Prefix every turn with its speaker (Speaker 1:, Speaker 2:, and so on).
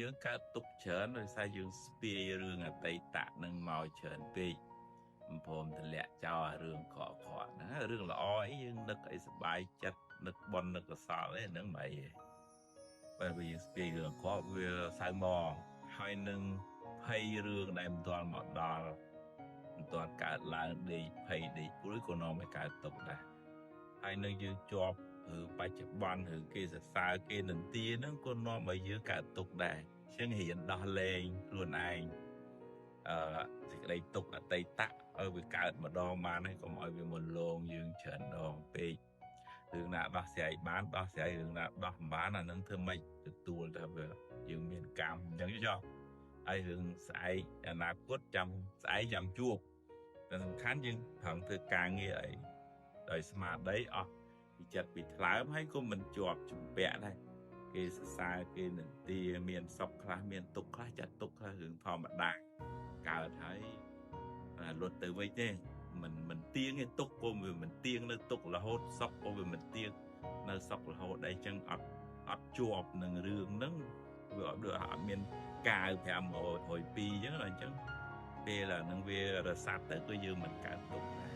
Speaker 1: យើងកើតទុកច្រើនដោយសារយើងស្ពាយរឿងអតីតនឹងមកច្រើនពេកមិនព្រមតម្លាក់ចោលរឿងខកណារឿងល្អអីយើងនឹកអីសប្បាយចិត្តនឹកបន់នឹកកសលអីហ្នឹងមិនអីបើយើងស្ពាយរឿងខកវាសៅមកហើយនឹងភ័យរឿងដែលមិនទាន់មកដល់មិនទាន់កើតឡើងដេកភ័យដេកព្រួយក៏នាំឲ្យកើតទុកដែរហើយនឹងយើងជាប់ឬបច្ចុប្បន្នឬគេសរសើរគេនន្ទាហ្នឹងក៏នាំឲ្យយើងកើតទុកដែរអញ្ចឹងរៀនដោះលែងខ្លួនឯងសេចក្តីទុកអតីតឲ្យវាកើតម្ដងបានហើយកុំឲ្យវាមកលងយើងច្រើនដងពេករឿងណាដោះស្រាយបានដោះស្រាយរឿងណាដោះមិនបានអានឹងធ្វើម៉េចទទួលថាវាយើងមានកម្មអញ្ចឹងចុះហើយរឿងស្អែកអនាគតចាំស្អែកចាំជួបតែសំខាន់យើងប្រឹងធ្វើការងារអីដោយស្មារតីអស់ពីចិត្តពីថ្លើមហើយក៏មិនជាប់ជំពាក់ដែរគេសរសើរគេនន្ទាមានសុខខ្លះមានទុក្ខខ្លះចាត់ទុក្ខខ្លះរឿងធម្មតាកើតហើយលត់ទៅវិញទេមិនទៀងទេទុក្ខក៏វាមិនទៀងនៅទុក្ខរហូតសុខក៏វាមិនទៀងនៅសុខរហូតដែរអញ្ចឹងអត់ជាប់នឹងរឿងហ្នឹងវាអត់មានកាវ500 102អញ្ចឹងពេលហ្នឹងវារសាត់ទៅគឺយើងមិនកើតទុក្ខដែរ